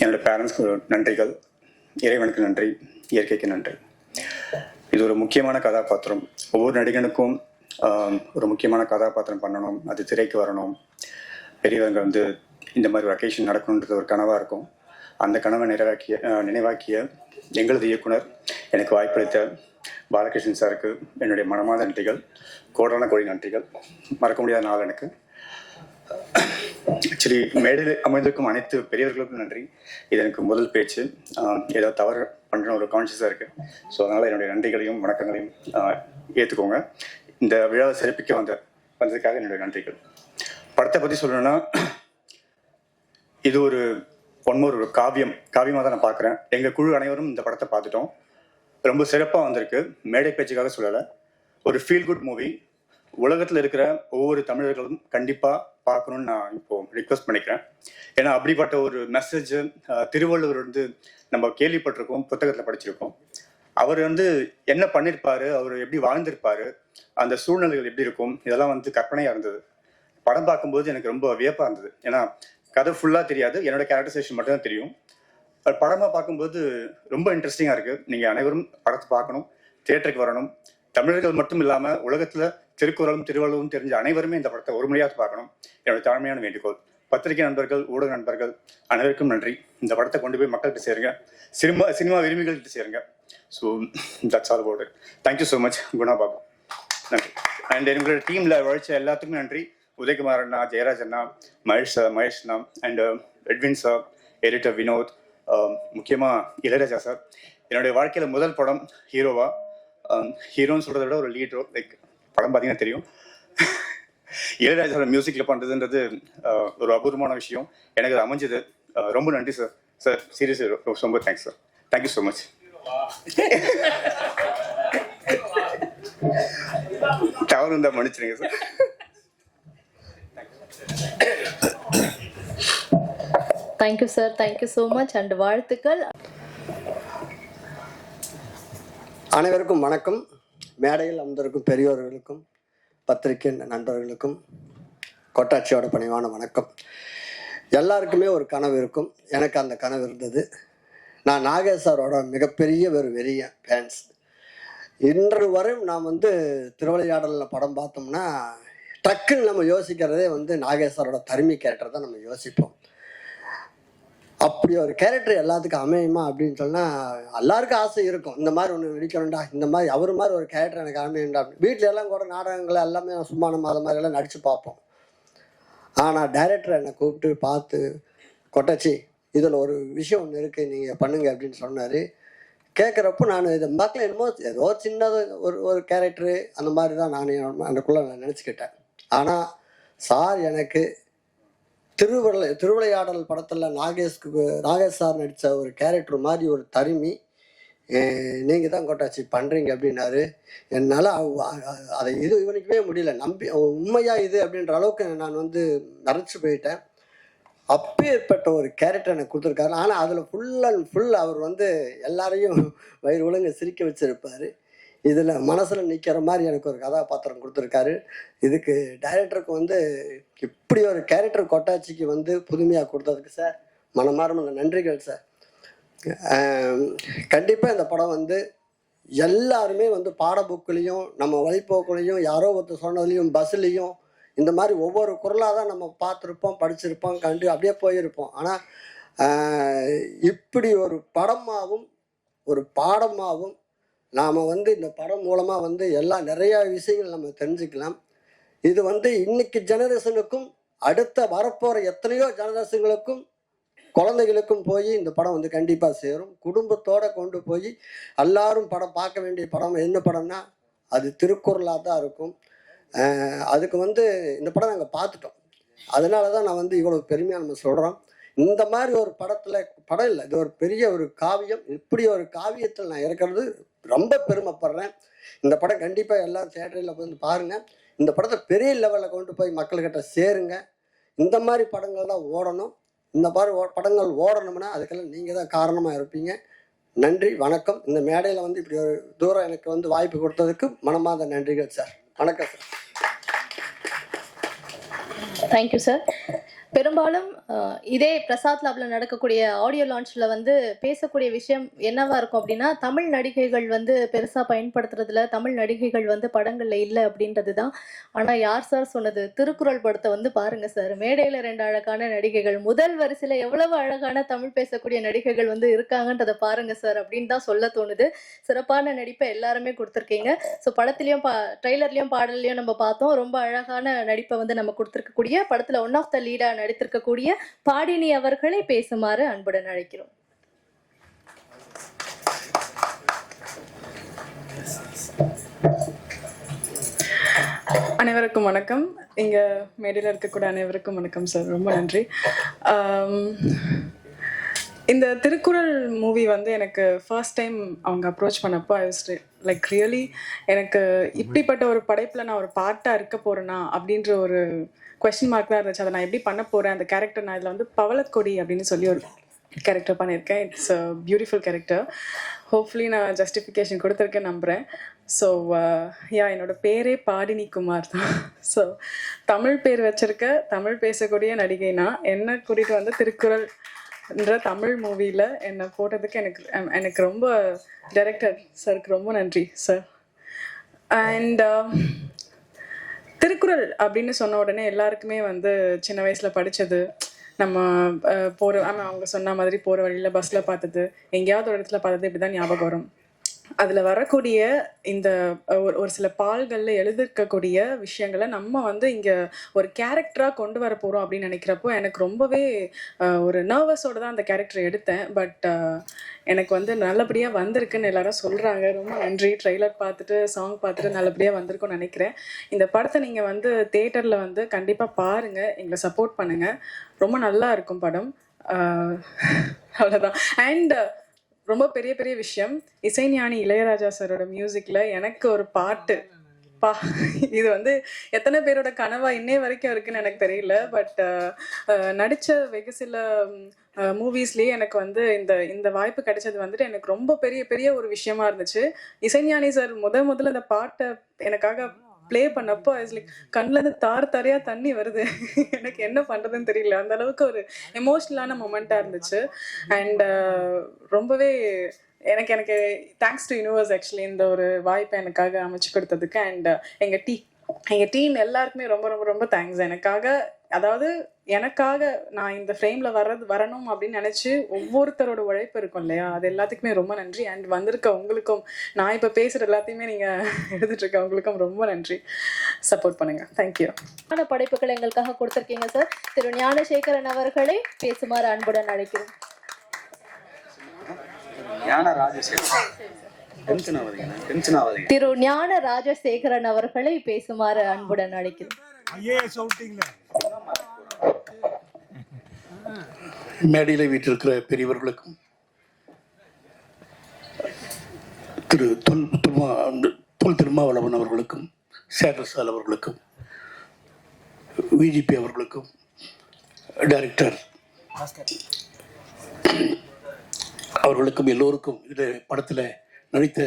என்னோடய பேரண்ட்ஸ்க்கு நன்றிகள், இறைவனுக்கு நன்றி, இயற்கைக்கு நன்றி. இது ஒரு முக்கியமான கதாபாத்திரம். ஒவ்வொரு நடிகனுக்கும் ஒரு முக்கியமான கதாபாத்திரம் பண்ணணும், அது திரைக்கு வரணும், பெரியவங்க வந்து இந்த மாதிரி ஒரு அக்கேஷன் நடக்கணுன்றது ஒரு கனவாக இருக்கும். அந்த கனவை நினைவாக்கிய எங்களது இயக்குனர் எனக்கு வாய்ப்பளித்த பாலகிருஷ்ணன் சாருக்கு என்னுடைய மனமார்ந்த நன்றிகள், கோடான கோடி நன்றிகள். மறக்க முடியாத நாள் எனக்கு. ஆக்சுவலி மேடையில் அமைந்திருக்கும் அனைத்து பெரியவர்களுக்கும் நன்றி. இது எனக்கு முதல் பேச்சு, ஏதோ தவறு பண்ணுற ஒரு கான்ஷியஸாக இருக்குது. ஸோ அதனால் என்னுடைய நன்றிகளையும் வணக்கங்களையும் ஏற்றுக்கோங்க. இந்த விழாவை சிறப்பிக்க வந்ததுக்காக என்னுடைய நன்றிகள். படத்தை பற்றி சொல்லணும்னா, இது ஒரு ஒரு காவியமாக தான் நான் பார்க்குறேன். எங்கள் குழு அனைவரும் இந்த படத்தை பார்த்துட்டோம். ரொம்ப சிறப்பாக வந்திருக்கு. மேடை பேச்சுக்காக சொல்லலை, ஒரு ஃபீல் குட் மூவி. உலகத்தில் இருக்கிற ஒவ்வொரு தமிழர்களும் கண்டிப்பாக பார்க்கணுன்னு நான் இப்போது ரிக்வெஸ்ட் பண்ணிக்கிறேன். ஏன்னா அப்படிப்பட்ட ஒரு மெசேஜ் திருவள்ளுவர் வந்து நம்ம கேள்விப்பட்டிருக்கோம், புத்தகத்தில் படிச்சிருக்கோம். அவர் வந்து என்ன பண்ணியிருப்பாரு, அவர் எப்படி வாழ்ந்திருப்பாரு, அந்த சூழ்நிலைகள் எப்படி இருக்கும், இதெல்லாம் வந்து கற்பனையாக இருந்தது. படம் பார்க்கும்போது எனக்கு ரொம்ப வியப்பாக இருந்தது. ஏன்னா கதை ஃபுல்லாக தெரியாது, என்னோட கேரக்டரைசேஷன் மட்டும்தான் தெரியும். படமாக பார்க்கும்போது ரொம்ப இன்ட்ரெஸ்டிங்காக இருக்குது. நீங்கள் அனைவரும் படத்தை பார்க்கணும், தியேட்டருக்கு வரணும். தமிழர்கள் மட்டும் இல்லாமல் உலகத்தில் திருக்குறளும் திருவள்ளுவரும் தெரிஞ்ச அனைவருமே இந்த படத்தை ஒரு முறையாக பார்க்கணும். என்னோட தாழ்மையான வேண்டுகோள். பத்திரிகை நண்பர்கள், ஊடக நண்பர்கள் அனைவருக்கும் நன்றி. இந்த படத்தை கொண்டு போய் மக்கள்கிட்ட சேருங்க, சினிமா விரும்பிகள்கிட்ட சேருங்க. So that's all about it. Thank you so much Guna Babu, நன்றி. அண்ட் எங்களோட டீமில் உழைச்ச எல்லாத்துக்கும் நன்றி. உதயகுமார் அண்ணா, ஜெயராஜ் அண்ணா, மகேஷ் அண்ணா, and Edwin sir, editor Vinod, முக்கியமாக இளையராஜா சார். என்னுடைய வாழ்க்கையில் முதல் படம் ஹீரோவா, ஹீரோன்னு சொல்கிறத விட ஒரு லீட் ரோல். லைக் படம் பார்த்தீங்கன்னா தெரியும். இளையராஜாவோட மியூசிக்கில் பண்ணுறதுன்றது ஒரு அபூர்வமான விஷயம். எனக்கு அது அமைஞ்சது. ரொம்ப நன்றி சார். சார் சீரியஸ்லி ரொம்ப thanks sir. Thank you so much. தவறு இருந்தால் மன்னிச்சிருங்க sir. Thank you sir, thank you so much and வாழ்த்துக்கள். அனைவருக்கும் வணக்கம். மேடையில் அமர்ந்திருக்கும் பெரியோர்களுக்கும் பத்திரிகை நண்பர்களுக்கும் கொட்டாட்சியோட பணிவான வணக்கம். எல்லாருக்குமே ஒரு கனவு இருக்கும். எனக்கு அந்த கனவு இருந்தது. நான் நாகேஷ் சாரோட மிகப்பெரிய ஒரு வெறிய ஃபேன்ஸ். இன்று வரையும் நான் வந்து திருவிளையாடலில் படம் பார்த்தோம்னா டக்குன்னு நம்ம யோசிக்கிறதே வந்து நாகேஷ் சாரோட தருமி கேரக்டர் தான் நம்ம யோசிப்போம். அப்படி ஒரு கேரக்டர் எல்லாத்துக்கும் அமையுமா அப்படின்னு சொன்னால் எல்லாருக்கும் ஆசை இருக்கும். இந்த மாதிரி ஒன்று நடிக்கணும்டா, இந்த மாதிரி அவர் மாதிரி ஒரு கேரக்டர் எனக்கு அமையும்டா. வீட்டில எல்லாம் கூட நாடகங்கள் எல்லாமே சும்மா நம்ம அது மாதிரிலாம் நடித்து பார்ப்போம். ஆனால் டைரக்டர் என்னை கூப்பிட்டு பார்த்து, கொட்டாச்சி இதில் ஒரு விஷயம் ஒன்று இருக்குது, நீங்கள் பண்ணுங்க அப்படின்னு சொன்னார். கேட்குறப்போ நான் இதை மக்கள் என்னமோ ஏதோ சின்னது ஒரு கேரக்டரு அந்த மாதிரி தான் நான் எனக்குள்ளே நினச்சிக்கிட்டேன். ஆனால் சார் எனக்கு திருவிளையாடல் படத்தில் நாகேஷ் சார் நடித்த ஒரு கேரக்டர் மாதிரி ஒரு தருமி நீங்கள் தான் கொட்டாச்சி பண்ணுறீங்க அப்படின்னாரு. என்னால் அதை இவனுக்கவே முடியல. உண்மையாக இது அப்படின்ற அளவுக்கு நான் வந்து மறைச்சு போயிட்டேன். அப்பேற்பட்ட ஒரு கேரக்டர் எனக்கு கொடுத்துருக்காரு. ஆனால் அதில் ஃபுல் அண்ட் ஃபுல் அவர் வந்து எல்லாரையும் வயிறு ஒழுங்க சிரிக்க வச்சுருப்பார். இதில் மனசில் நிற்கிற மாதிரி எனக்கு ஒரு கதாபாத்திரம் கொடுத்துருக்காரு. இதுக்கு டைரக்டருக்கு வந்து இப்படி ஒரு கேரக்டர் கொட்டாச்சிக்கு வந்து புதுமையாக கொடுத்ததுக்கு சார் மனமார்ந்த நன்றிகள் சார். கண்டிப்பாக இந்த படம் வந்து எல்லாருமே வந்து பாடப்புக்குலேயும் நம்ம வழிபோக்குலையும் யாரோ ஒருத்தர் சொன்னதுலேயும் பஸ்ஸுலேயும் இந்த மாதிரி ஒவ்வொரு குரலாக தான் நம்ம பார்த்துருப்போம், படிச்சிருப்போம், அப்படியே போயிருப்போம். ஆனால் இப்படி ஒரு படமாகவும் ஒரு பாடமாகவும் நாம் வந்து இந்த படம் மூலமாக வந்து நிறையா விஷயங்கள் நம்ம தெரிஞ்சுக்கலாம். இது வந்து இன்னைக்கு ஜெனரேஷனுக்கும் அடுத்த வரப்போகிற எத்தனையோ ஜெனரேஷனுக்கும் குழந்தைகளுக்கும் போய் இந்த படம் வந்து கண்டிப்பாக சேரும். குடும்பத்தோடு கொண்டு போய் எல்லாரும் படம் பார்க்க வேண்டிய படம் என்ன படம்னா அது திருக்குறளாக தான் இருக்கும். அதுக்கு வந்து இந்த படம் நாங்கள் பார்த்துட்டோம். அதனால தான் நான் வந்து இவ்வளோ பெருமையாக நம்ம சொல்கிறோம். இந்த மாதிரி ஒரு படம் இல்லை, இது ஒரு பெரிய ஒரு காவியம். இப்படி ஒரு காவியத்தில் நான் இருக்கிறது ரொம்ப பெருமைப்படுறேன். இந்த படம் கண்டிப்பாக எல்லாரும் தியேட்டரில் வந்து பாருங்கள். இந்த படத்தை பெரிய லெவலில் கொண்டு போய் மக்கள்கிட்ட சேருங்க. இந்த மாதிரி படங்கள் தான் ஓடணும். இந்த மாதிரி படங்கள் ஓடணும்னா அதுக்கெல்லாம் நீங்கள் தான் காரணமாக இருப்பீங்க. நன்றி, வணக்கம். இந்த மேடையில் வந்து இப்படி ஒரு தூரம் எனக்கு வந்து வாய்ப்பு கொடுத்ததுக்கு மனமார்ந்த நன்றிகள் சார். வணக்கம் சார். Thank you sir. பெரும்பாலும் இதே பிரசாத் லேப்ல நடக்கக்கூடிய ஆடியோ லான்ச்ல வந்து பேசக்கூடிய விஷயம் என்னவா இருக்கும் அப்படின்னா, தமிழ் நடிகைகள் வந்து பெருசா பயன்படுத்துறதுல, தமிழ் நடிகைகள் வந்து படங்கள்ல இல்ல அப்படின்றது தான். ஆனா யார் சார் சொன்னது? திருக்குறள் படத்தை வந்து பாருங்க சார். மேடையில 2 அழகான நடிகைகள், முதல் வரிசையில எவ்வளவு அழகான தமிழ் பேசக்கூடிய நடிகைகள் வந்து இருக்காங்கன்றத பாருங்க சார் அப்படின்னு தான் சொல்ல தோணுது. சிறப்பான நடிப்பை எல்லாருமே கொடுத்துருக்கீங்க. ஸோ படத்துலயும் ட்ரெய்லர்லயும் பாடல்லையும் நம்ம பார்த்தோம். ரொம்ப அழகான நடிப்பை வந்து நம்ம கொடுத்துருக்கக்கூடிய படத்துல ஒன் ஆஃப் த லீடா நடித்திருக்கக்கூடிய பாடினி அவர்களை பேசுமாறு அன்புடன் அழைக்கிறோம். அனைவருக்கும் வணக்கம். இங்கே மேடையில் இருக்கக்கூடிய அனைவருக்கும் வணக்கம் சார். ரொம்ப நன்றி. இந்த திருக்குறள் மூவி வந்து எனக்கு ஃபர்ஸ்ட் டைம் அவங்க அப்ரோச் பண்ணப்போ ஐ வாஸ் லைக் ரியலி எனக்கு இப்படிப்பட்ட ஒரு படைப்பில் நான் ஒரு பார்ட்டாக இருக்க போகிறேனா அப்படின்ற ஒரு கொஸ்டின் மார்க் தான் இருந்துச்சு. அதை நான் எப்படி பண்ண போகிறேன், அந்த கேரக்டர் நான் இதில் வந்து பவளக்கொடி அப்படின்னு சொல்லி ஒரு கேரக்டர் பண்ணியிருக்கேன். It's a beautiful character. Hopefully நான் ஜஸ்டிஃபிகேஷன் கொடுத்துருக்கேன் நம்புகிறேன். ஸோ என்னோட பேரே பாடினி குமார் தான். ஸோ தமிழ் பேர் வச்சுருக்க தமிழ் பேசக்கூடிய நடிகைனா என்னை கூட்டிகிட்டு வந்து திருக்குறள்ன்ற தமிழ் மூவியில் என்னை போட்டதுக்கு எனக்கு ரொம்ப டைரக்டர் சாருக்கு ரொம்ப நன்றி சார். அண்ட் திருக்குறள் அப்படின்னு சொன்ன உடனே எல்லாருக்குமே வந்து சின்ன வயசில் படித்தது, நம்ம போகிற அவங்க சொன்ன மாதிரி போகிற வழியில் பஸ்ஸில் பார்த்தது, எங்கேயாவது ஒரு இடத்துல பார்த்தது, இப்படி தான் ஞாபகம் வரும். அதில் வரக்கூடிய இந்த ஒரு சில பால்களில் எழுதிருக்கக்கூடிய விஷயங்களை நம்ம வந்து இங்கே ஒரு கேரக்டராக கொண்டு வர போகிறோம் அப்படின்னு நினைக்கிறப்போ எனக்கு ரொம்பவே ஒரு நர்வஸோடு தான் அந்த கேரக்டரை எடுத்தேன். பட் எனக்கு வந்து நல்லபடியாக வந்திருக்குன்னு எல்லாரும் சொல்கிறாங்க. ரொம்ப நன்றி. ட்ரெய்லர் பார்த்துட்டு சாங் பார்த்துட்டு நல்லபடியாக வந்திருக்கும்னு நினைக்கிறேன். இந்த படத்தை நீங்கள் வந்து தேட்டரில் வந்து கண்டிப்பாக பாருங்கள், எங்களை சப்போர்ட் பண்ணுங்கள். ரொம்ப நல்லா இருக்கும் படம். அவ்வளோதான். அண்ட் ரொம்ப பெரிய பெரிய விஷயம், இசைஞானி இளையராஜா சாரோட மியூசிக்கில் எனக்கு ஒரு பாட்டு இது வந்து எத்தனை பேரோட கனவா இன்னே வரைக்கும் இருக்குன்னு எனக்கு தெரியல. பட் நடித்த வெகு சில மூவிஸ்லேயே எனக்கு வந்து இந்த வாய்ப்பு கிடைச்சது வந்துட்டு எனக்கு ரொம்ப பெரிய பெரிய ஒரு விஷயமா இருந்துச்சு. இசைஞானி சார் முதல்ல இந்த பாட்டை எனக்காக ப்ளே பண்ணப்போ லைக் கண்ணிலேருந்து தாரையாக தண்ணி வருது. எனக்கு என்ன பண்ணுறதுன்னு தெரியல. அந்த அளவுக்கு ஒரு எமோஷ்னலான மொமெண்ட்டாக இருந்துச்சு. அண்ட் ரொம்பவே எனக்கு தேங்க்ஸ் டு யூனிவர்ஸ் ஆக்சுவலி இந்த ஒரு வாய்ப்பை எனக்காக அமைச்சு கொடுத்ததுக்கு. அண்ட் எங்கள் டீம் எல்லாருக்குமே ரொம்ப ரொம்ப ரொம்ப தேங்க்ஸ். எனக்காக நான் இந்த ஃப்ரேமில் வரணும் அப்படின்னு நினச்சி ஒவ்வொருத்தரோட உழைப்பு இருக்கும் இல்லையா, அது எல்லாத்துக்குமே ரொம்ப நன்றி. அண்ட் வந்திருக்க உங்களுக்கும், நான் இப்போ பேசுகிற எல்லாத்தையுமே நீங்கள் எழுதிட்டுருக்க உங்களுக்கும் ரொம்ப நன்றி. சப்போர்ட் பண்ணுங்கள். தேங்க்யூ. படைப்புகளை எங்களுக்காக கொடுத்துருக்கீங்க சார். திரு ஞானசேகரன் அவர்களை பேசுமாறு அன்புடன் அழைக்கிறோம். திரு ஞான ராஜசேகரன் அவர்களை பேசுமாறு அன்புடன் அழைக்கிறோம். மேடையில் வீட்டிருக்கிற பெரியவர்களுக்கும், திரு தொல் திருமாவளவன் அவர்களுக்கும், சேகர்சால் அவர்களுக்கும், விஜிபி அவர்களுக்கும், டைரக்டர் அவர்களுக்கும், எல்லோருக்கும், இதில் படத்தில் நடித்த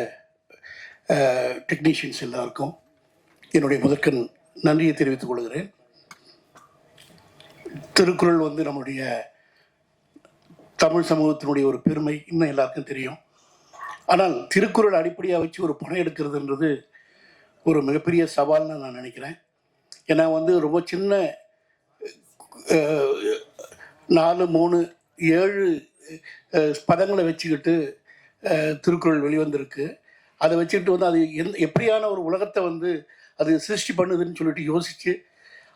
டெக்னீஷியன்ஸ் எல்லாருக்கும் என்னுடைய முதற்கண் நன்றியை தெரிவித்துக் கொள்கிறேன். திருக்குறள் வந்து நம்முடைய தமிழ் சமூகத்தினுடைய ஒரு பெருமை இன்னும் எல்லாருக்கும் தெரியும். ஆனால் திருக்குறள் அடிப்படையாக வச்சு ஒரு படம் எடுக்கிறதுன்றது ஒரு மிகப்பெரிய சவால்னு நான் நினைக்கிறேன். ஏன்னா வந்து ரொம்ப சின்ன 4, 3, 7 பதங்களை வச்சுக்கிட்டு திருக்குறள் வெளிவந்திருக்கு. அதை வச்சுக்கிட்டு வந்து அது எப்படியான ஒரு உலகத்தை வந்து அது சிருஷ்டி பண்ணுதுன்னு சொல்லிட்டு யோசித்து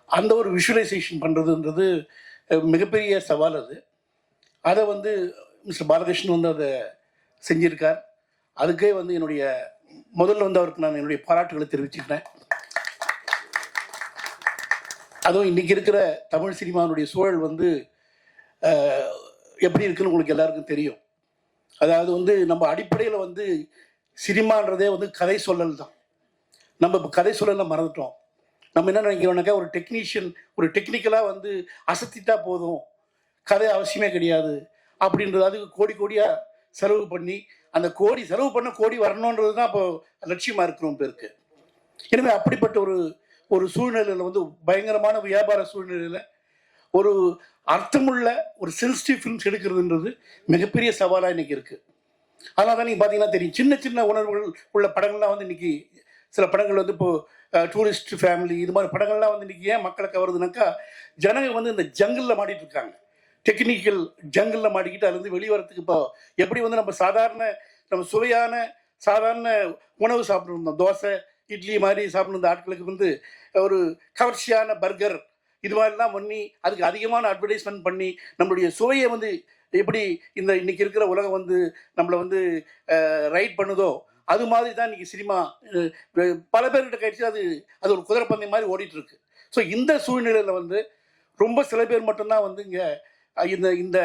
அந்த ஒரு விஷுவலைசேஷன் பண்ணுறதுன்றது மிகப்பெரிய சவால். அதை வந்து மிஸ்டர் பாலகிருஷ்ணன் வந்து அதை செஞ்சிருக்கார். அதுக்கே வந்து முதல்ல வந்து அவருக்கு நான் என்னுடைய பாராட்டுகளை தெரிவிச்சுக்கிறேன். அதுவும் இன்றைக்கி இருக்கிற தமிழ் சினிமாவுடைய சூழல் வந்து எப்படி இருக்குன்னு உங்களுக்கு எல்லாருக்கும் தெரியும். அதாவது வந்து நம்ம அடிப்படையில் வந்து சினிமான்றதே வந்து கதை சொல்லல் தான். நம்ம இப்போ கதை சொல்லலை மறந்துட்டோம். நம்ம என்ன நினைக்கிறோம்னாக்கா ஒரு டெக்னீஷியன் ஒரு டெக்னிக்கலாக வந்து அசத்திட்டா போதும், கதை அவசியமே கிடையாது அப்படின்றது. அதுக்கு கோடியாக செலவு பண்ணி அந்த செலவு பண்ண கோடி வரணுன்றது தான் இப்போ லட்சியமாக இருக்கிறோம் பேருக்கு. எனவே அப்படிப்பட்ட ஒரு சூழ்நிலையில் வந்து பயங்கரமான வியாபார சூழ்நிலையில் ஒரு அர்த்தமுள்ள ஒரு சென்சிட்டிவ் ஃபிலிம்ஸ் எடுக்கிறதுன்றது மிகப்பெரிய சவாலாக இன்னைக்கு இருக்குது. அதனால தான் நீங்கள் பார்த்தீங்கன்னா தெரியும், சின்ன சின்ன உணர்வுகள் உள்ள படங்கள்லாம் வந்து இன்னைக்கு சில படங்கள் வந்து இப்போது டூரிஸ்ட் ஃபேமிலி இது மாதிரி படங்கள்லாம் வந்து இன்னைக்கு ஏன் மக்களை கவருதுனாக்கா, ஜனங்க வந்து இந்த ஜங்கிளில் மாட்டிட்டு இருக்காங்க, டெக்னிக்கல் ஜங்கிளில் மாட்டிக்கிட்டு அதுலேருந்து வெளிவரத்துக்கு இப்போ எப்படி வந்து நம்ம சுவையான சாதாரண உணவு சாப்பிட்ருந்தோம், தோசை இட்லி மாதிரி சாப்பிட்ருந்த ஆட்களுக்கு வந்து ஒரு கவர்ச்சியான பர்கர் இது மாதிரிலாம் பண்ணி அதுக்கு அதிகமான அட்வர்டைஸ்மெண்ட் பண்ணி நம்மளுடைய சுவையை வந்து எப்படி இந்த இன்னைக்கு இருக்கிற உலகம் வந்து நம்மளை வந்து ரைட் பண்ணுதோ அது மாதிரி தான் இன்னைக்கு சினிமா பல பேர்கிட்ட கழிச்சு அது ஒரு குதிரைப்பந்தயம் மாதிரி ஓடிட்டு இருக்கு. ஸோ இந்த சூழ்நிலையில் வந்து ரொம்ப சில பேர் மட்டும்தான் வந்து இங்கே இந்த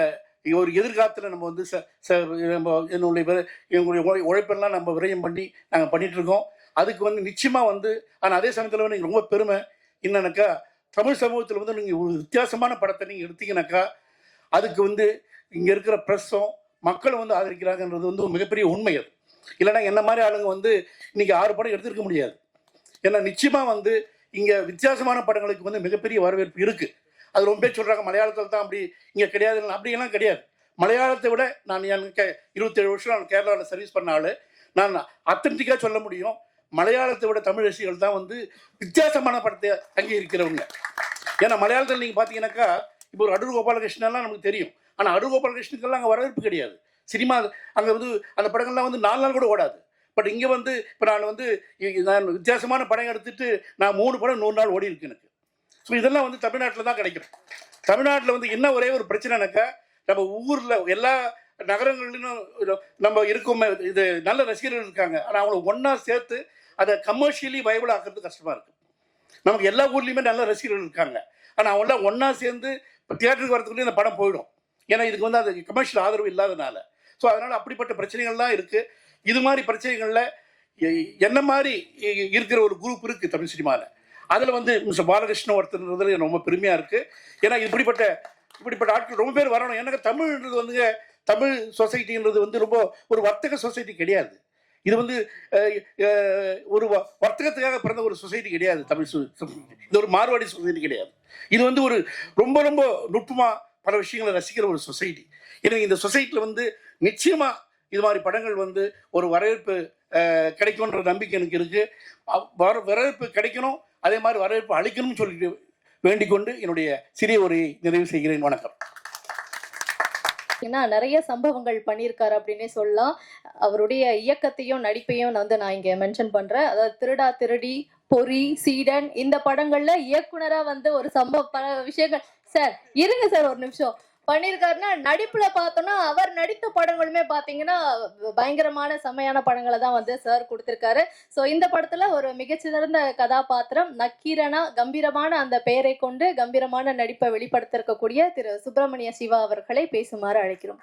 ஒரு எதிர்காலத்தில் நம்ம வந்து நம்ம எங்களுடைய உழைப்பெல்லாம் நம்ம விரயம் பண்ணி நாங்கள் பண்ணிட்டு இருக்கோம். அதுக்கு வந்து நிச்சயமாக வந்து ஆனால் அதே சமயத்தில் வந்து ரொம்ப பெருமை என்னன்னாக்கா, தமிழ் சமூகத்தில் வந்து நீங்கள் ஒரு வித்தியாசமான படத்தை நீங்கள் எடுத்தீங்கன்னாக்கா அதுக்கு வந்து இங்கே இருக்கிற ப்ரெஸ்ஸும் மக்களும் வந்து ஆதரிக்கிறாங்கன்றது வந்து ஒரு மிகப்பெரிய உண்மை. அது இல்லைன்னா என்ன மாதிரி ஆளுங்க வந்து இன்னைக்கு 6 படம் எடுத்துருக்க முடியாது. ஏன்னா நிச்சயமாக வந்து இங்கே வித்தியாசமான படங்களுக்கு வந்து மிகப்பெரிய வரவேற்பு இருக்குது. அது ரொம்ப பேர் சொல்கிறாங்க மலையாளத்தில் தான் அப்படி இங்கே கிடையாது, அப்படியெல்லாம் கிடையாது. மலையாளத்தை விட நான் 27 வருஷம் நான் கேரளாவில் சர்வீஸ் பண்ண ஆள், நான் அத்தன்டிக்காக சொல்ல முடியும், மலையாளத்தை விட தமிழ் ரசிகர்கள் தான் வந்து வித்தியாசமான படத்தை அங்கீகரிக்கிறவங்க. ஏன்னா மலையாளத்தில் நீங்கள் பார்த்தீங்கன்னாக்கா இப்போ ஒரு அடூர் கோபாலகிருஷ்ணன்லாம் நமக்கு தெரியும், ஆனால் அடூர் கோபாலகிருஷ்ணனுக்கெல்லாம் அங்கே வரவேற்பு கிடையாது. சினிமா அங்கே வந்து அந்த படங்கள்லாம் வந்து 4 நாள் கூட ஓடாது. பட் இங்கே வந்து இப்போ நான் வித்தியாசமான படம் எடுத்துட்டு நான் 3 படம் 100 நாள் ஓடி இருக்கு எனக்கு. ஸோ இதெல்லாம் வந்து தமிழ்நாட்டில் தான் கிடைக்கும். தமிழ்நாட்டில் வந்து என்ன ஒரே ஒரு பிரச்சனைனாக்கா, நம்ம ஊரில் எல்லா நகரங்கள்லையும் நம்ம இருக்கோமே, இது நல்ல ரசிகர்கள் இருக்காங்க, ஆனால் அவங்கள ஒன்றா சேர்த்து அதை கமர்ஷியலி வைபிள் ஆக்குறது கஷ்டமாக இருக்குது. நமக்கு எல்லா ஊர்லேயுமே நல்ல ரசிகர்கள் இருக்காங்க, ஆனால் அவங்களாம் ஒன்றா சேர்ந்து இப்போ தியேட்டருக்கு வரதுக்குள்ளே இந்த படம் போயிடும். ஏன்னா இதுக்கு வந்து அது கமர்ஷியல் ஆதரவு இல்லாதனால. ஸோ அதனால் அப்படிப்பட்ட பிரச்சனைகள்லாம் இருக்குது. இது மாதிரி பிரச்சனைகளில் என்ன மாதிரி இருக்கிற ஒரு குரூப் இருக்குது தமிழ் சினிமாவில். அதில் வந்து மிஸ்டர் பாலகிருஷ்ணன் ஒருத்தர்ன்றது ரொம்ப பெருமையாக இருக்குது. ஏன்னா இப்படிப்பட்ட ஆட்கள் ரொம்ப பேர் வரணும். எனக்கு தமிழ்ன்றது வந்துங்க, தமிழ் சொசைட்டின்றது வந்து ரொம்ப ஒரு வர்த்தக சொசைட்டி கிடையாது. இது வந்து ஒரு வர்த்தகத்துக்காக பிறந்த ஒரு சொசைட்டி கிடையாது. இது ஒரு மார்வாடி சொசைட்டி கிடையாது. இது வந்து ஒரு ரொம்ப ரொம்ப நுட்பமாக பல விஷயங்களை ரசிக்கிற ஒரு சொசைட்டி. எனவே இந்த சொசைட்டியில் வந்து நிச்சயமாக இது மாதிரி படங்கள் வந்து ஒரு வரவேற்பு கிடைக்கும்ன்ற நம்பிக்கை எனக்கு இருக்குது. வரவேற்பு கிடைக்கணும், அதே மாதிரி வரவேற்பு அளிக்கணும்னு சொல்லிட்டு வேண்டிக் கொண்டு என்னுடைய சிறிய உரையை நிறைவு செய்கிறேன். வணக்கம். ஏன்னா நிறைய சம்பவங்கள் பண்ணியிருக்காரு அப்படின்னே சொல்லலாம். அவருடைய இயக்கத்தையும் நடிப்பையும் நான் இங்க மென்ஷன் பண்றேன். அதாவது திருடா திருடி, பொறி, சீடன் இந்த படங்கள்ல இயக்குனரா வந்து ஒரு பல விஷயங்கள் சார் இருங்க சார் ஒரு நிமிஷம் பண்ணியிருக்காருன்னா, நடிப்புல பார்த்தோம்னா அவர் நடித்த படங்களுமே பாத்தீங்கன்னா பயங்கரமான செம்மையான படங்களை தான் வந்து சார் கொடுத்திருக்காரு. ஸோ இந்த படத்துல ஒரு மிகச்சிறந்த கதாபாத்திரம் நக்கீரனா, கம்பீரமான அந்த பெயரை கொண்டு கம்பீரமான நடிப்பை வெளிப்படுத்திருக்கக்கூடிய திரு சுப்பிரமணிய சிவா அவர்களை பேசுமாறு அழைக்கிறோம்.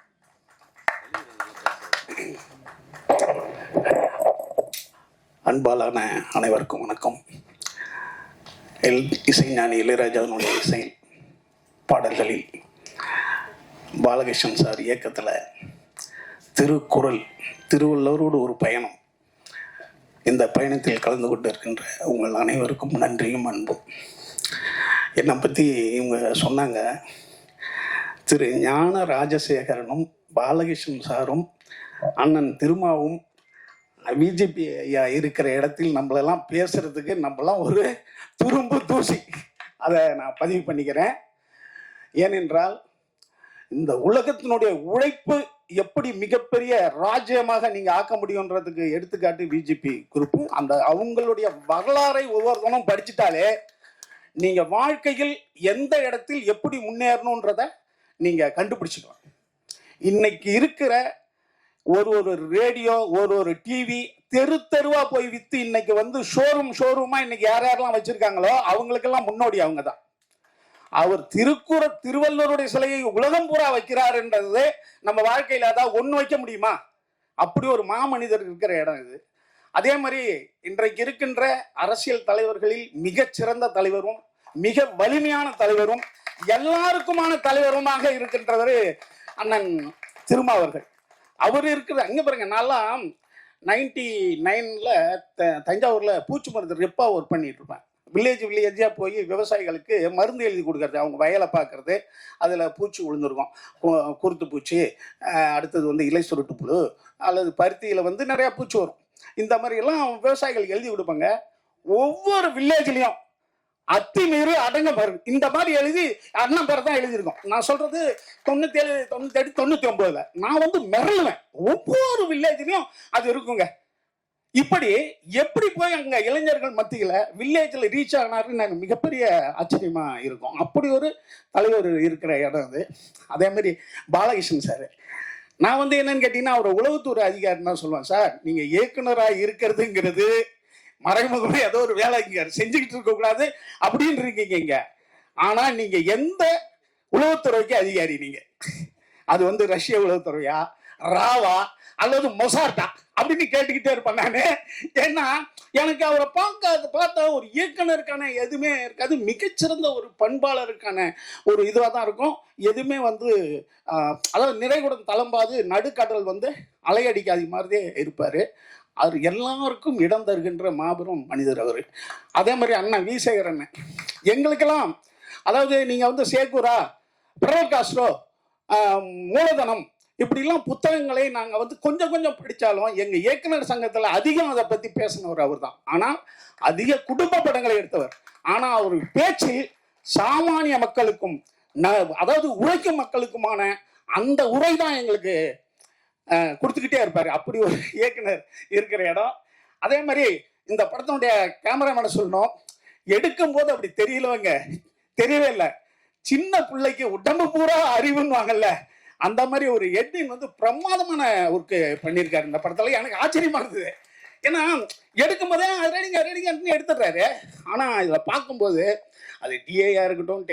அன்பாலான அனைவருக்கும் வணக்கம். இசைஞானி இளையராஜாவினுடைய இசை பாடல்களில் பாலகிருஷ்ணன் சார் இயக்கத்தில் திருக்குறள், திருவள்ளுவரோடு ஒரு பயணம், இந்த பயணத்தில் கலந்து கொண்டு இருக்கின்ற உங்கள் அனைவருக்கும் நன்றியும் அன்பும். என்னை பற்றி இவங்க சொன்னாங்க, திரு ஞான ராஜசேகரனும் பாலகிருஷ்ணன் சாரும் அண்ணன் திருமாவும் பிஜேபி ஐயா இருக்கிற இடத்தில் நம்மளெல்லாம் பேசுறதுக்கு நம்மளாம் ஒரு துரும்பு தூசி. அதை நான் பதிவு பண்ணிக்கிறேன். ஏனென்றால் இந்த உலகத்தினுடைய உழைப்பு எப்படி மிகப்பெரிய ராஜ்யமாக நீங்க ஆக்க முடியும்ன்றதுக்கு எடுத்துக்காட்டு பிஜேபி குரூப். அந்த அவங்களுடைய வரலாறை ஒவ்வொருத்தனும் படிச்சுட்டாலே நீங்க வாழ்க்கையில் எந்த இடத்தில் எப்படி முன்னேறணுன்றத நீங்க கண்டுபிடிச்சுக்கலாம். இன்னைக்கு இருக்கிற ஒரு ரேடியோ, ஒரு டிவி தெருவா போய் வித்து இன்னைக்கு வந்து ஷோரூமா இன்னைக்கு யாரெல்லாம் வச்சிருக்காங்களோ அவங்களுக்கெல்லாம் முன்னோடி அவங்க தான். அவர் திருவள்ளுவருடைய சிலையை உலகம் பூரா வைக்கிறாருன்றது நம்ம வாழ்க்கையில அதான் ஒண்ணு வைக்க முடியுமா? அப்படி ஒரு மாமனிதர் இருக்கிற இடம் இது. அதே மாதிரி இன்றைக்கு இருக்கின்ற அரசியல் தலைவர்களில் மிகச்சிறந்த தலைவரும் மிக வலிமையான தலைவரும் எல்லாருக்குமான தலைவருமாக இருக்கின்றவர் அண்ணன் திருமாவர்கள். அவர் இருக்கிற அங்க பாருங்க, நான்லாம் 99ல் தஞ்சாவூர்ல பூச்சி மருந்து ரெப்பா ஒர்க் பண்ணிட்டு இருப்பேன். வில்லேஜாக போய் விவசாயிகளுக்கு மருந்து எழுதி கொடுக்கறது, அவங்க வயலை பார்க்கறது, அதில் பூச்சி விழுந்துருக்கும், குருத்து பூச்சி, அடுத்தது வந்து இலை சுருட்டு புழு, அல்லது பருத்தியில் வந்து நிறையா பூச்சி வரும். இந்த மாதிரியெல்லாம் விவசாயிகளுக்கு எழுதி கொடுப்பாங்க. ஒவ்வொரு வில்லேஜ்லேயும் அத்துமீறி அடங்க பாருங்க இந்த மாதிரி எழுதி அண்ணன் பேரை தான் எழுதியிருக்கோம். நான் சொல்றது 97, 98, 99. நான் வந்து மிரளுவேன். ஒவ்வொரு வில்லேஜ்லையும் அது இருக்குங்க. இப்படி எப்படி போய் அங்க இளைஞர்கள் மத்தியில வில்லேஜ்ல ரீச் ஆனாருன்னு எனக்கு மிகப்பெரிய ஆச்சரியமா இருக்கும். அப்படி ஒரு தலைவர் இருக்கிற இடம் அது. அதே மாதிரி பாலகிருஷ்ணன் சார், நான் வந்து என்னன்னு கேட்டீங்கன்னா அவர் உளவுத்துறை அதிகாரின்னு தான் சொல்லுவேன். சார் நீங்க இயக்குனராக இருக்கிறதுங்கிறது மறைமுகமே ஏதோ ஒரு வேலை இங்க செஞ்சுக்கிட்டு இருக்க கூடாது அப்படின்னு இருக்கீங்க இங்க. ஆனா நீங்க எந்த உளவுத்துறைக்கு அதிகாரி? நீங்க அது வந்து ரஷ்ய உளவுத்துறையா, ராவா, அல்லது மொசாட்டா அப்படின்னு கேட்டுக்கிட்டே இருப்பேன் நானு. ஏன்னா எனக்கு அவரை பார்த்தா ஒரு இயக்குனருக்கான எதுவுமே இருக்காது. மிகச்சிறந்த ஒரு பண்பாளருக்கான ஒரு இதுவாக தான் இருக்கும். எதுவுமே வந்து அதாவது நிறைகுடம் தளம்பாது, நடுக்கடல் வந்து அலையடிக்காத மாதிரியே இருப்பார். அவர் எல்லாருக்கும் இடம் தருகின்ற மாபெரும் மனிதர் அவர். அதே மாதிரி அண்ணன் வி. சேகர் அண்ணன் எங்களுக்கெல்லாம், அதாவது நீங்கள் வந்து சேக்குரா, பிடல் காஸ்ட்ரோ, மூலதனம் இப்படிலாம் புத்தகங்களை நாங்கள் வந்து கொஞ்சம் கொஞ்சம் படித்தாலும் எங்கள் இயக்குனர் சங்கத்தில் அதிகம் அதை பற்றி பேசினவர் அவர் தான். ஆனால் அதிக குடும்ப படங்களை எடுத்தவர். ஆனால் அவர் பேச்சில் சாமானிய மக்களுக்கும் அதாவது உழைக்கும் மக்களுக்குமான அந்த உரை தான் எங்களுக்கு கொடுத்துக்கிட்டே இருப்பாரு. அப்படி ஒரு இயக்குனர் இருக்கிற இடம். அதே மாதிரி இந்த படத்தினுடைய கேமராமேனை சொல்லணும், எடுக்கும் போது அப்படி தெரியலவங்க, தெரியவே இல்லை. சின்ன பிள்ளைக்கு உடம்பு பூரா அறிவுன்னு வாங்கல்ல, அந்த மாதிரி ஒரு எட்டின் வந்து பிரமாதமான ஒர்க்கு பண்ணியிருக்காரு இந்த படத்துல. எனக்கு ஆச்சரியமா இருந்தது. ஏன்னா எடுக்கும் போதே ரெடிங்க எடுத்துடுறாரு. ஆனால் இதில் பார்க்கும்போது அது டிஏயா இருக்கட்டும்,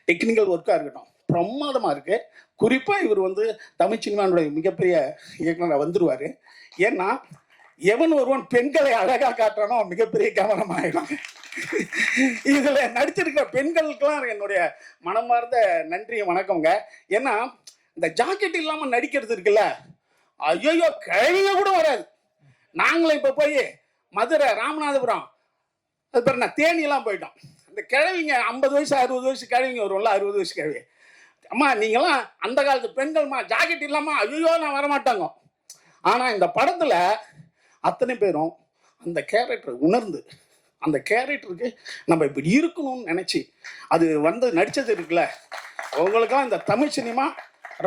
டெக்னிக்கல் ஒர்க்காக இருக்கட்டும், பிரமாதமாக இருக்கு. குறிப்பாக இவர் வந்து தமிழ் சினிமானுடைய மிகப்பெரிய இயக்குனராக வந்துடுவார். ஏன்னா எவன் ஒருவன் பெண்களை அழகாக காட்டுறானோ மிகப்பெரிய கேமராமேன் ஆகிடும். இதில் நடிச்சிருக்கிற பெண்களுக்கெல்லாம் என்னுடைய மனமார்ந்த நன்றி வணக்கங்க. ஏன்னா இந்த ஜாக்கெட் இல்லாமல் நடிக்கிறது இருக்குல்ல, ஐயோ கழிவு கூட வராது. நாங்களும் இப்போ போய் மதுரை, ராமநாதபுரம், அது பிறகு நான் தேனியெல்லாம் போயிட்டோம். இந்த கிழவிங்க 50 வயசு 60 வயசு கிழவிங்க வரும்ல, 60 வயசு கிழவி, அம்மா நீங்களாம் அந்த காலத்து பெண்கள்மா ஜாக்கெட் இல்லாமல் ஐயோ நான் வரமாட்டாங்க. ஆனால் இந்த படத்தில் அத்தனை பேரும் அந்த கேரக்டரை உணர்ந்து, அந்த கேரக்டருக்கு நம்ம இப்படி இருக்கணும்னு நினச்சி அது வந்து நடித்தது இருக்குல்ல, அவங்களுக்கெல்லாம் இந்த தமிழ் சினிமா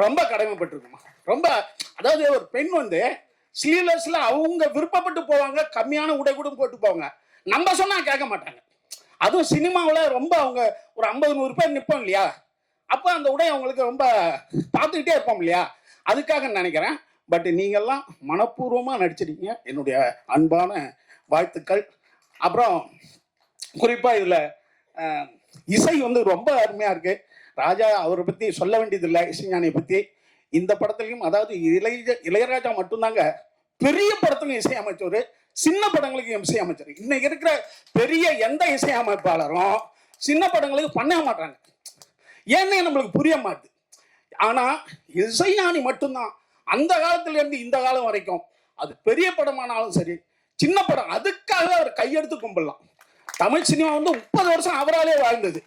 ரொம்ப கடமைப்பட்டிருக்குமா. ரொம்ப, அதாவது ஒரு பெண் வந்து ஸ்லீவ்லெஸ்ல அவங்க விருப்பப்பட்டு போவாங்க, கம்மியான உடை கூட போட்டு போவாங்க. நம்ம சொன்னா கேட்க மாட்டாங்க. அதுவும் சினிமாவில் ரொம்ப அவங்க ஒரு 50-100 பேர் நிற்போம் இல்லையா, அப்போ அந்த உடை அவங்களுக்கு ரொம்ப பார்த்துக்கிட்டே இருப்போம் இல்லையா, அதுக்காக நினைக்கிறேன். பட் நீங்கள்லாம் மனப்பூர்வமாக நடிச்சிருக்கீங்க, என்னுடைய அன்பான வாழ்த்துக்கள். அப்புறம் குறிப்பாக இதில் இசை வந்து ரொம்ப அருமையாக இருக்குது. ராஜா அவரை பற்றி சொல்ல வேண்டியதில்லை, இசைஞானியை பற்றி. இந்த படத்துலையும் அதாவது இளையராஜா மட்டும்தாங்க பெரிய படத்துலையும் இசையமைச்சவர், சின்ன படங்களுக்கு இசையமைச்சர். இன்னைக்கு இருக்கிற பெரிய எந்த இசையமைப்பாளரும் சின்ன படங்களுக்கு பண்ண மாட்டாங்க. ஏன்னே நம்மளுக்கு புரிய மாட்டுது. ஆனால் இசைஞானி மட்டும்தான் அந்த காலத்துலேருந்து இந்த காலம் வரைக்கும், அது பெரிய படமானாலும் சரி சின்ன படம், அதுக்காக அவர் கையெடுத்து கும்பிடலாம். தமிழ் சினிமா வந்து 30 வருஷம் அவராலே வாழ்ந்தது.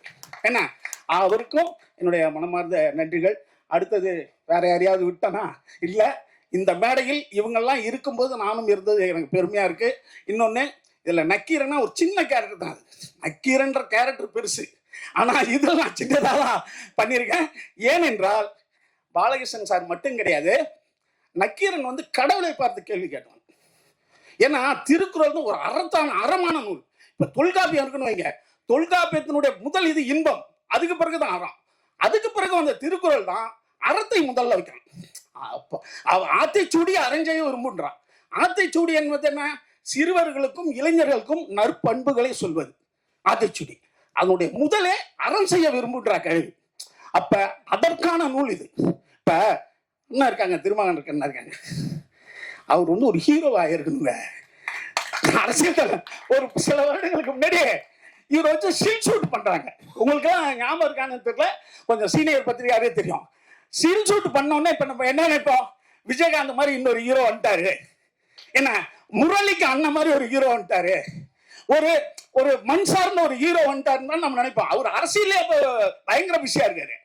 என்ன, அவருக்கும் என்னுடைய மனமார்ந்த நன்றிகள். அடுத்தது வேற யாரையாவது விட்டனா இல்லை, இந்த மேடையில் இவங்கெல்லாம் இருக்கும்போது நானும் இருந்தது எனக்கு பெருமையாக இருக்குது. இன்னொன்று, இதில் நக்கீரன்னா ஒரு சின்ன கேரக்டர் தான். அது நக்கீரன்ற கேரக்டர் பெருசு, ஆனால் இதில் நான் சின்னதாக தான் பண்ணியிருக்கேன். ஏனென்றால் பாலகிருஷ்ணன் சார் மட்டும் கிடையாது, நக்கீரன் வந்து கடவுளை பார்த்து கேள்வி கேட்டான். ஏன்னா திருக்குறள் ஒரு அறமான நூல். இப்போ தொல்காப்பியம் இருக்குன்னு வைங்க, தொல்காப்பியத்தினுடைய முதல் இது இன்பம், அதுக்கு பிறகு தான் அறம், அதுக்கு பிறகு அந்த திருக்குறள் தான் அறத்தை முதல்ல வைக்கிறான். ஆத்தைச்சூடி அறஞ்செய்ய விரும்புன்றான். ஆத்தைச்சூடி என்பது என்ன? சிறுவர்களுக்கும் இளைஞர்களுக்கும் நற்பண்புகளை சொல்வது ஆத்தைச்சூடி. அதனுடைய முதலே அறம் செய்ய விரும்புன்றா கேள்வி. அப்ப அதற்கான நூல் இது. இப்ப என்ன இருக்காங்க, திருமகன் என்ன இருக்காங்க, அவர் வந்து ஒரு ஹீரோவாக இருக்கணுங்க அரசியல். ஒரு சில வருடங்களுக்கு முன்னாடியே இவர் வச்சு சீல் ஷூட் பண்றாங்க. உங்களுக்கு எல்லாம் ஞாபகம் இருக்கான்னு தெரியல, கொஞ்சம் சீனியர் பத்திரிகையாவே தெரியும். சீல் ஷூட் பண்ணோன்னே இப்ப நம்ம என்ன நினைப்போம், விஜயகாந்த் மாதிரி இன்னொரு ஹீரோ வந்துட்டாரு, என்ன முரளிக்கு அண்ணன் மாதிரி ஒரு ஹீரோ வந்துட்டாரு, ஒரு ஒரு மண் சார்ந்த ஒரு ஹீரோ வந்துட்டாருன்னு நம்ம நினைப்போம். அவர் அரசியலே இப்போ பயங்கர பிஸியா இருக்காரு.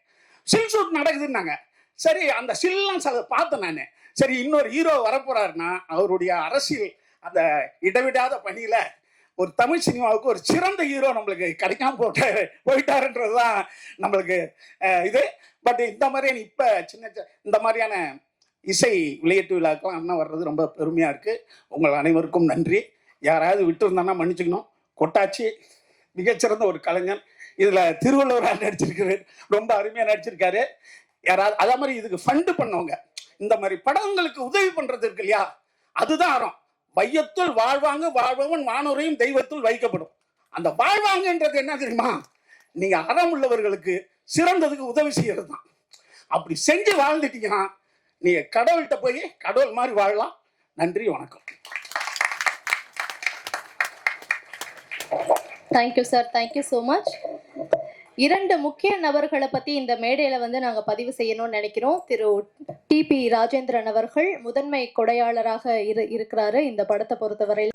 சில் ஷூட் நடக்குதுன்னாங்க. சரி, அந்த சில்லாம் பார்த்தேன் நான். சரி, இன்னொரு ஹீரோ வரப்போறாருன்னா அவருடைய அரசியல் அந்த இடைவிடாத பணியில ஒரு தமிழ் சினிமாவுக்கு ஒரு சிறந்த ஹீரோ நம்மளுக்கு கிடைக்காம போயிட்டாருன்றதுதான் நம்மளுக்கு இது. பட் இந்த மாதிரியான இப்ப இந்த மாதிரியான இசை விளையாட்டு விழாக்கெல்லாம் அண்ணன் வர்றது ரொம்ப பெருமையா இருக்கு. உங்கள் அனைவருக்கும் நன்றி. யாராவது விட்டு இருந்தான்னா மன்னிச்சுக்கணும். கொட்டாச்சி மிகச்சிறந்த ஒரு கலைஞன். இதுல திருவள்ளுவராக நடிச்சிருக்காரு, ரொம்ப அருமையா நடிச்சிருக்காரு. யாராவது அதே மாதிரி இதுக்கு ஃபண்டு பண்ணவங்க, இந்த மாதிரி படங்களுக்கு உதவி பண்றது இருக்கு இல்லையா, அதுதான் அறம். வையத்துள் வாழ்வாங்க வாழ்பவன் வானோரையும் தெய்வத்துள் வைக்கப்படும். அந்த வாழ்வாங்கன்றது என்ன தெரியுமா? நீங்க அறம் உள்ளவர்களுக்கு சிறந்ததுக்கு உதவி செய்யறது தான். அப்படி செஞ்சு வாழ்ந்துட்டீங்கன்னா நீங்க கடவுள்கிட்ட போய் கடவுள் மாதிரி வாழலாம். நன்றி, வணக்கம். Thank you sir, thank you so much. 2 முக்கிய நபர்களை பத்தி இந்த மேடையில வந்து நாங்க பதிவு செய்யணும்னு நினைக்கிறோம். திரு டிபி ராஜேந்திரன் அவர்கள் முதன்மை கொடையாளராக இருக்கிறாரு இந்த படத்தை பொறுத்தவரையில்.